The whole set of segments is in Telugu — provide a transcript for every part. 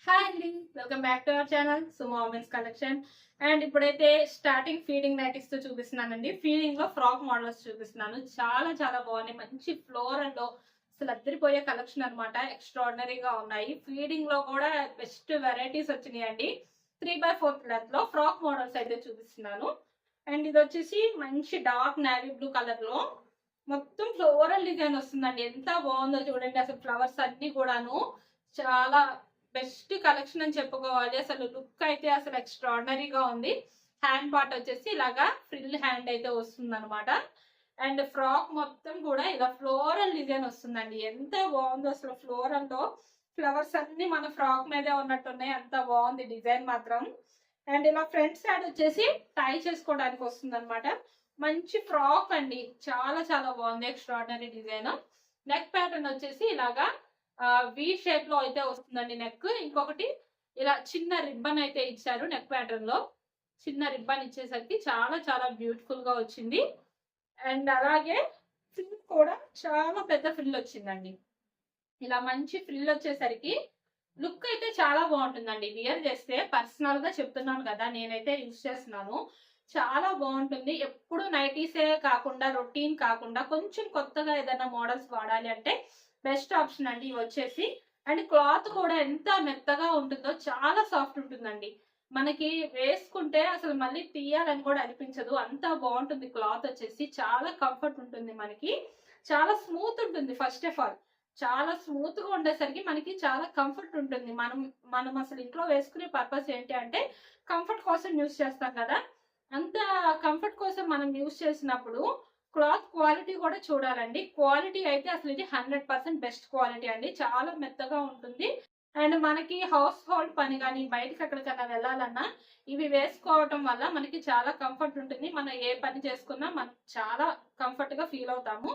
హాయ్ అండి, welcome back to our channel Sumo women's collection. And ఇప్పుడైతే స్టార్టింగ్ ఫీడింగ్ నైటీస్ తో చూపిస్తున్నానండి. ఫీడింగ్ లో ఫ్రాక్ మోడల్స్ చూపిస్తున్నాను. చాలా చాలా బాగున్నాయి. మంచి ఫ్లోరల్ లో అసలు అద్దరిపోయే కలెక్షన్ అనమాట. ఎక్స్ట్రాడినరీగా ఉన్నాయి. ఫీడింగ్ లో కూడా బెస్ట్ వెరైటీస్ వచ్చినాయండి. 3/4 లెంత్ లో ఫ్రాక్ మోడల్స్ అయితే చూపిస్తున్నాను. అండ్ ఇది వచ్చేసి మంచి డార్క్ నేవీ బ్లూ కలర్ లో మొత్తం ఫ్లోరల్ డిజైన్ వస్తుందండి. ఎంత బాగుందో చూడండి. అసలు ఫ్లవర్స్ అన్ని కూడాను చాలా బెస్ట్ కలెక్షన్ అని చెప్పుకోవాలి. అసలు లుక్ అయితే అసలు ఎక్స్ట్రాడినరీగా ఉంది. హ్యాండ్ పార్ట్ వచ్చేసి ఇలాగా ఫ్రిల్ హ్యాండ్ అయితే వస్తుంది అనమాట. అండ్ ఫ్రాక్ మొత్తం కూడా ఇలా ఫ్లోరల్ డిజైన్ వస్తుందండి. ఎంత బాగుందో అసలు. ఫ్లోరల్ లో ఫ్లవర్స్ అన్ని మన ఫ్రాక్ మీదే ఉన్నట్టున్నాయి. అంత బాగుంది డిజైన్ మాత్రం. అండ్ ఇలా ఫ్రంట్ సైడ్ వచ్చేసి టై చేసుకోవడానికి వస్తుంది అనమాట. మంచి ఫ్రాక్ అండి. చాలా చాలా బాగుంది. Extraordinary design. నెక్ ప్యాటర్న్ వచ్చేసి ఇలాగా వి షేప్ లో అయితే వస్తుందండి నెక్. ఇంకొకటి ఇలా చిన్న రిబ్బన్ అయితే ఇచ్చారు నెక్ ప్యాటర్న్ లో. చిన్న రిబ్బన్ ఇచ్చేసరికి చాలా చాలా బ్యూటిఫుల్ గా వచ్చింది. అండ్ అలాగే ఫ్రిల్ కూడా చాలా పెద్ద ఫ్రిల్ వచ్చిందండి. ఇలా మంచి ఫ్రిల్ వచ్చేసరికి లుక్ అయితే చాలా బాగుంటుందండి. వియర్ చేస్తే పర్సనల్ గా చెప్తున్నాను కదా, నేనైతే యూజ్ చేస్తున్నాను. చాలా బాగుంటుంది. ఎప్పుడు నైటీసే కాకుండా, రొటీన్ కాకుండా కొంచెం కొత్తగా ఏదైనా మోడల్స్ వాడాలి అంటే బెస్ట్ ఆప్షన్ అండి ఇవి వచ్చేసి. అండ్ క్లాత్ కూడా ఎంత మెత్తగా ఉంటుందో, చాలా సాఫ్ట్ ఉంటుందండి. మనకి వేసుకుంటే అసలు మళ్ళీ తీయాలని కూడా అనిపించదు. అంత బాగుంటుంది. క్లాత్ వచ్చేసి చాలా కంఫర్ట్ ఉంటుంది. మనకి చాలా స్మూత్ ఉంటుంది. ఫస్ట్ ఆఫ్ ఆల్ చాలా స్మూత్ గా ఉండేసరికి మనకి చాలా కంఫర్ట్ ఉంటుంది. మనం మనం అసలు ఇంట్లో వేసుకునే పర్పస్ ఏంటి అంటే కంఫర్ట్ కోసం యూజ్ చేస్తాం కదా. అంత కంఫర్ట్ కోసం మనం యూజ్ చేసినప్పుడు క్లాత్ క్వాలిటీ కూడా చూడాలండి. క్వాలిటీ అయితే అసలు ఇది 100% బెస్ట్ క్వాలిటీ అండి. చాలా మెత్తగా ఉంటుంది. అండ్ మనకి హౌస్ హోల్డ్ పని కానీ బయటకి ఎక్కడికైనా వెళ్ళాలన్నా ఇవి వేసుకోవటం వల్ల మనకి చాలా కంఫర్ట్ ఉంటుంది. మనం ఏ పని చేసుకున్నా మనం చాలా కంఫర్ట్ గా ఫీల్ అవుతాము.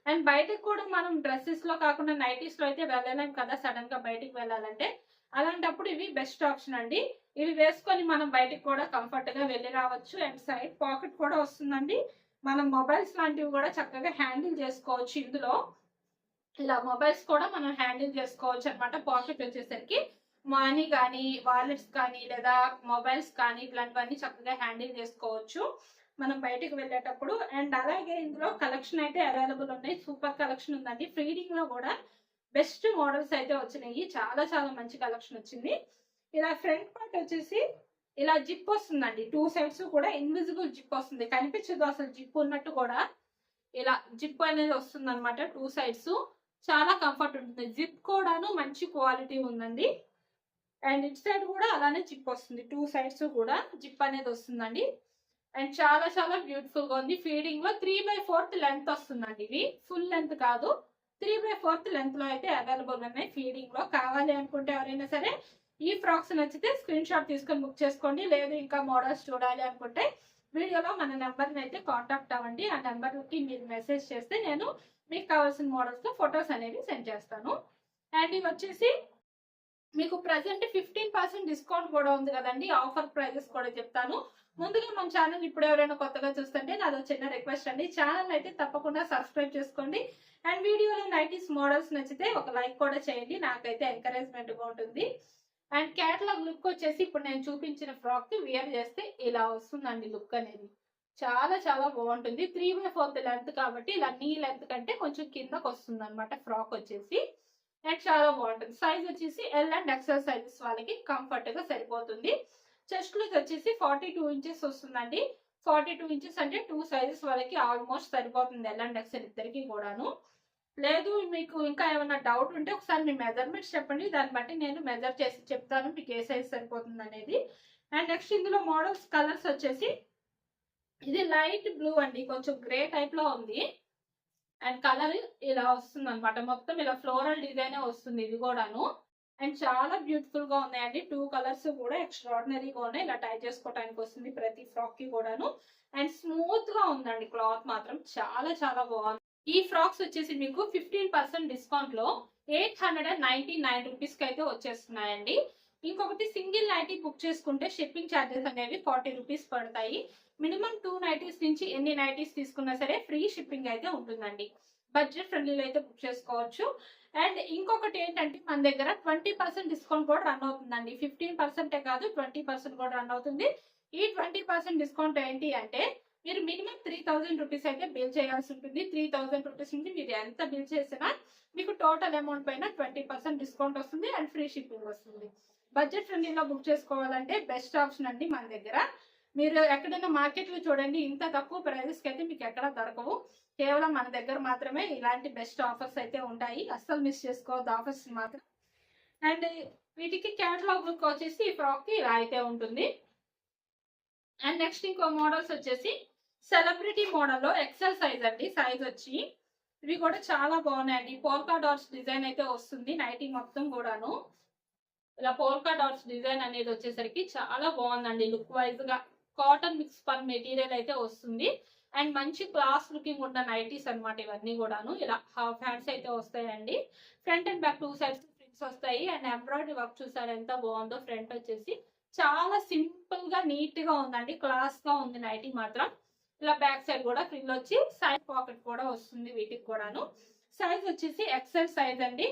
అండ్ బయటకు కూడా మనం డ్రెస్సెస్ లో కాకుండా నైటీస్ లో అయితే వెళ్ళలేం కదా సడన్ గా బయటికి వెళ్ళాలంటే. అలాంటప్పుడు ఇవి బెస్ట్ ఆప్షన్ అండి. ఇవి వేసుకొని మనం బయటికి కూడా కంఫర్ట్ గా వెళ్ళి రావచ్చు. అండ్ సైడ్ పాకెట్ కూడా వస్తుందండి. మనం మొబైల్స్ లాంటివి కూడా చక్కగా హ్యాండిల్ చేసుకోవచ్చు. ఇందులో ఇలా మొబైల్స్ కూడా మనం హ్యాండిల్ చేసుకోవచ్చు అనమాట. పాకెట్ వచ్చేసరికి మనీ కానీ, వాలెట్స్ కానీ, లేదా మొబైల్స్ కానీ ఇట్లాంటివన్నీ చక్కగా హ్యాండిల్ చేసుకోవచ్చు మనం బయటకు వెళ్ళేటప్పుడు. అండ్ అలాగే ఇందులో కలెక్షన్ అయితే అవైలబుల్ ఉన్నాయి. సూపర్ కలెక్షన్ ఉందండి. ఫీడింగ్ లో కూడా బెస్ట్ మోడల్స్ అయితే వచ్చినాయి. చాలా చాలా మంచి కలెక్షన్ వచ్చింది. ఇలా ఫ్రంట్ పార్ట్ వచ్చేసి ఇలా జిప్ వస్తుందండి. 2 సైడ్స్ కూడా ఇన్విజిబుల్ జిప్ వస్తుంది. కనిపించదు అసలు జిప్ ఉన్నట్టు కూడా. ఇలా జిప్ అనేది వస్తుంది అనమాట 2 సైడ్స్. చాలా కంఫర్ట్ ఉంటుంది. జిప్ కూడాను మంచి క్వాలిటీ ఉందండి. అండ్ ఇటు సైడ్ కూడా అలానే జిప్ వస్తుంది. 2 సైడ్స్ కూడా జిప్ అనేది వస్తుందండి. అండ్ చాలా చాలా బ్యూటిఫుల్ గా ఉంది. ఫీడింగ్ లో 3/4 లెంత్ వస్తుందండి. ఇవి ఫుల్ లెంత్ కాదు, 3/4 లెంత్ లో అయితే అవైలబుల్ ఉన్నాయి. ఫీడింగ్ లో కావాలి అనుకుంటే ఎవరైనా సరే ఈ ఫ్రాక్స్ నచ్చితే స్క్రీన్ షాట్ తీసుకొని బుక్ చేసుకోండి. లేదు ఇంకా మోడల్స్ చూడాలి అనుకుంటే వీడియోలో మన నెంబర్ని అయితే కాంటాక్ట్ అవ్వండి. ఆ నెంబర్కి మీరు మెసేజ్ చేస్తే నేను మీకు కావాల్సిన మోడల్స్ తో ఫొటోస్ అనేవి సెండ్ చేస్తాను. అండ్ ఇవి వచ్చేసి మీకు ప్రజెంట్ 15% డిస్కౌంట్ కూడా ఉంది కదండి. ఆఫర్ ప్రైజెస్ కూడా చెప్తాను. ముందుగా మన ఛానల్ ఇప్పుడు ఎవరైనా కొత్తగా చూస్తుంటే నాదో చిన్న రిక్వెస్ట్ అండి. ఛానల్ అయితే తప్పకుండా సబ్స్క్రైబ్ చేసుకోండి. అండ్ వీడియోలో నైటీస్ మోడల్స్ నచ్చితే ఒక లైక్ కూడా చేయండి. నాకైతే ఎంకరేజ్మెంట్ గా ఉంటుంది. అండ్ క్యాటలాగ్ లుక్ వచ్చేసి ఇప్పుడు నేను చూపించిన ఫ్రాక్ కి వేర్ చేస్తే ఇలా వస్తుందండి లుక్ అనేది. చాలా చాలా బాగుంటుంది. 3/4 లెంత్ కాబట్టి ఇలా నీ లెంత్ కంటే కొంచెం కిందకు వస్తుంది అనమాట ఫ్రాక్ వచ్చేసి. అండ్ చాలా బాగుంటుంది. సైజ్ వచ్చేసి ఎల్ అండ్ ఎక్సెల్ సైజెస్ వాళ్ళకి కంఫర్ట్ గా సరిపోతుంది. చెస్ట్ లూజ్ వచ్చేసి 42 ఇంచెస్ వస్తుందండి. 42 ఇంచెస్ అంటే 2 సైజెస్ వాళ్ళకి ఆల్మోస్ట్ సరిపోతుంది. ఎల్ అండ్ ఎక్సెల్ ఇద్దరికి కూడాను. లేదు మీకు ఇంకా ఏమైనా డౌట్ ఉంటే ఒకసారి మీ మెజర్మెంట్స్ చెప్పండి. దాన్ని బట్టి నేను మెజర్ చేసి చెప్తాను మీకు ఏ సైజ్ సరిపోతుంది అనేది. అండ్ నెక్స్ట్ ఇందులో మోడల్స్ కలర్స్ వచ్చేసి ఇది లైట్ బ్లూ అండి. కొంచెం గ్రే టైప్ లో ఉంది. అండ్ కలర్ ఇలా వస్తుంది అనమాట. మొత్తం ఇలా ఫ్లోరల్ డిజైన్ వస్తుంది ఇది కూడాను. అండ్ చాలా బ్యూటిఫుల్ గా ఉన్నాయండి. 2 కలర్స్ కూడా ఎక్స్ట్రాడినరీగా ఉన్నాయి. ఇలా టై చేసుకోవడానికి వస్తుంది ప్రతి ఫ్రాక్ కి కూడాను. అండ్ స్మూత్ గా ఉందండి. క్లాత్ మాత్రం చాలా చాలా బాగుంది. ఈ ఫ్రాక్స్ వచ్చేసి మీకు 15% డిస్కౌంట్ లో 899 రూపీస్ కి అయితే వచ్చేస్తున్నాయండి. ఇంకొకటి సింగిల్ నైటీ బుక్ చేసుకుంటే షిప్పింగ్ ఛార్జెస్ అనేవి 40 రూపీస్ పడతాయి. మినిమం 2 నైటీస్ నుంచి ఎన్ని నైటీస్ తీసుకున్నా సరే ఫ్రీ షిప్పింగ్ అయితే ఉంటుందండి. బడ్జెట్ ఫ్రెండ్లీలో అయితే బుక్ చేసుకోవచ్చు. అండ్ ఇంకొకటి ఏంటంటే మన దగ్గర 20% డిస్కౌంట్ కూడా రన్ అవుతుందండి. 15% కాదు 20% కూడా రన్ అవుతుంది. ఈ 20% డిస్కౌంట్ ఏంటి అంటే మీరు మినిమం 3000 రూపీస్ అయితే బిల్ చేయాల్సి ఉంటుంది. 3000 రూపీస్ నుంచి మీరు ఎంత బిల్ చేసినా మీకు టోటల్ అమౌంట్ పైన 20% డిస్కౌంట్ వస్తుంది అండ్ ఫ్రీ షిప్పింగ్ వస్తుంది. బడ్జెట్ ఫ్రెండ్లీలో బుక్ చేసుకోవాలంటే బెస్ట్ ఆప్షన్ అండి మన దగ్గర. మీరు ఎక్కడైనా మార్కెట్లో చూడండి, ఇంత తక్కువ ప్రైజెస్కి అయితే మీకు ఎక్కడ దొరకవు. కేవలం మన దగ్గర మాత్రమే ఇలాంటి బెస్ట్ ఆఫర్స్ అయితే ఉంటాయి. అస్సలు మిస్ చేసుకోవద్దు ఆఫర్స్ మాత్రం. అండ్ వీటికి క్యాటలాగ్ లుక్ వచ్చేసి ఈ ఫ్రాక్ కి ఇలా అయితే ఉంటుంది. అండ్ నెక్స్ట్ ఇంకో మోడల్స్ వచ్చేసి సెలబ్రిటీ మోడల్లో ఎక్సెల్ సైజ్ అండి. సైజ్ వచ్చి ఇవి కూడా చాలా బాగున్నాయండి. పోల్కా డాట్స్ డిజైన్ అయితే వస్తుంది నైటీ మొత్తం కూడాను. ఇలా పోల్కా డాట్స్ డిజైన్ అనేది వచ్చేసరికి చాలా బాగుందండి. లుక్ వైజ్ గా కాటన్ మిక్స్ పన్ మెటీరియల్ అయితే వస్తుంది. అండ్ మంచి క్లాస్ లుకింగ్ ఉన్న నైటీస్ అనమాట ఇవన్నీ కూడాను. ఇలా హాఫ్ హ్యాండ్స్ అయితే వస్తాయండి. Front and back 2 sides prints వస్తాయి. అండ్ ఎంబ్రాయిడరీ వర్క్ చూసారు ఎంత బాగుందో. ఫ్రంట్ వచ్చేసి చాలా సింపుల్ గా నీట్ గా ఉందండి. క్లాస్ గా ఉంది నైటీ మాత్రం. ఇలా బ్యాక్ సైడ్ కూడా ఫ్రిల్ వచ్చి సైడ్ పాకెట్ కూడా వస్తుంది వీటికి కూడాను. సైజ్ వచ్చేసి ఎక్సెల్ సైజ్ అండి.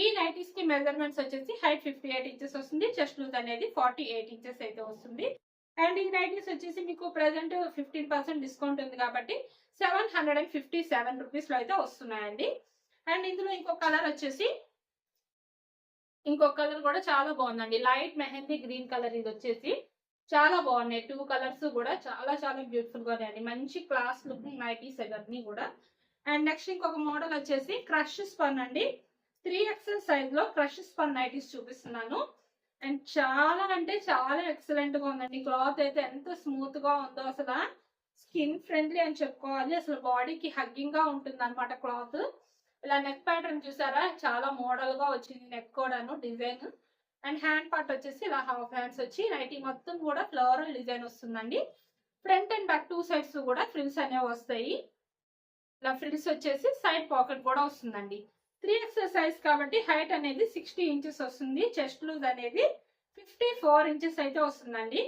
ఈ నైటీస్ కి మెజర్మెంట్స్ వచ్చేసి హైట్ 58 ఇంచెస్ వస్తుంది. చెస్ట్ లూజ్ అనేది 48 ఇంచెస్ అయితే వస్తుంది. అండ్ ఈ నైటీస్ వచ్చేసి మీకు ప్రెసెంట్ 15% డిస్కౌంట్ ఉంది కాబట్టి 757 రూపీస్ లో అయితే వస్తున్నాయండి. అండ్ ఇందులో ఇంకొక కలర్ కూడా చాలా బాగుందండి. Light mehndi green colour. ఇది వచ్చేసి చాలా బాగున్నాయి. 2 కలర్స్ కూడా చాలా చాలా బ్యూటిఫుల్ గా ఉన్నాయండి. మంచి క్లాస్ లుకింగ్ నైటీస్ అవన్నీ కూడా. అండ్ నెక్స్ట్ ఇంకొక మోడల్ వచ్చేసి క్రష్ స్పన్ అండి. 3XL సైజ్ లో క్రష్ స్పన్ నైటీస్ చూపిస్తున్నాను. అండ్ చాలా అంటే చాలా ఎక్సలెంట్ గా ఉందండి. క్లాత్ అయితే ఎంత స్మూత్ గా ఉందో, అసలు స్కిన్ ఫ్రెండ్లీ అని చెప్పుకోవాలి. అసలు బాడీకి హగ్గింగ్ గా ఉంటుంది అనమాట క్లాత్. ఇలా నెక్ ప్యాటర్న్ చూసారా, చాలా మోడల్ గా వచ్చింది నెక్ కూడాను డిజైన్. అండ్ హ్యాండ్ పార్ట్ వచ్చేసి ఇలా హాఫ్ హ్యాండ్స్ వచ్చి నైటీ మొత్తం కూడా ఫ్లోరల్ డిజైన్ వస్తుందండి. ఫ్రంట్ అండ్ బ్యాక్ 2 సైడ్స్ కూడా ఫ్రిల్స్ అనేవి వస్తాయి. ఇలా ఫ్రిల్స్ వచ్చేసి సైడ్ పాకెట్ కూడా వస్తుందండి. 3XL సైజ్ కాబట్టి హైట్ అనేది 60 ఇంచెస్ వస్తుంది. చెస్ట్ లూజ్ అనేది 54 ఇంచెస్ అయితే వస్తుందండి.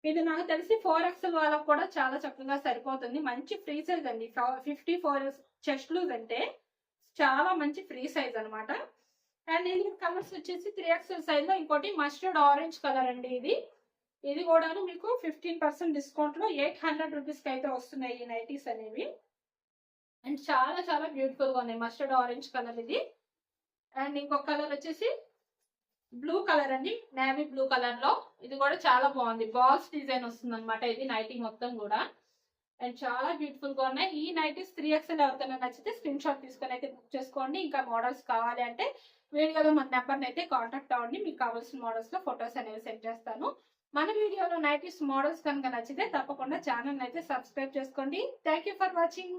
ఇది నాకు తెలిసి 4XL వాళ్ళకు కూడా చాలా చక్కగా సరిపోతుంది. మంచి ఫ్రీ సైజ్ అండి. 54 చెస్ట్ లూజ్ అంటే చాలా మంచి ఫ్రీ సైజ్ అనమాట. అండ్ ఇందులో కలర్స్ వచ్చేసి 3XL సైజ్ లో ఇంకోటి మస్టర్డ్ ఆరెంజ్ కలర్ అండి. ఇది కూడాను మీకు 15% డిస్కౌంట్ లో 800 రూపీస్ కి అయితే వస్తున్నాయి ఈ నైటీస్ అనేవి. అండ్ చాలా చాలా బ్యూటిఫుల్ గా ఉన్నాయి. మస్టర్డ్ ఆరెంజ్ కలర్ ఇది. అండ్ ఇంకొక కలర్ వచ్చేసి బ్లూ కలర్ అండి. నేవీ బ్లూ కలర్ లో ఇది కూడా చాలా బాగుంది. బాల్స్ డిజైన్ వస్తుంది అనమాట ఇది నైటీ మొత్తం కూడా. అండ్ చాలా బ్యూటిఫుల్ గా ఉన్నాయి. ఈ నైటీస్ 3XL ఎవరికైనా నచ్చితే స్క్రీన్ షాట్ తీసుకొని అయితే బుక్ చేసుకోండి. ఇంకా మోడల్స్ కావాలి అంటే వీడియోలో మన నెంబర్ని అయితే కాంటాక్ట్ అవ్వండి. మీకు కావాల్సిన మోడల్స్ లో ఫొటోస్ అనేవి సెండ్ చేస్తాను. మన వీడియోలో నైటీస్ మోడల్స్ కనుక నచ్చితే తప్పకుండా ఛానల్ అయితే సబ్స్క్రైబ్ చేసుకోండి. Thank you for watching.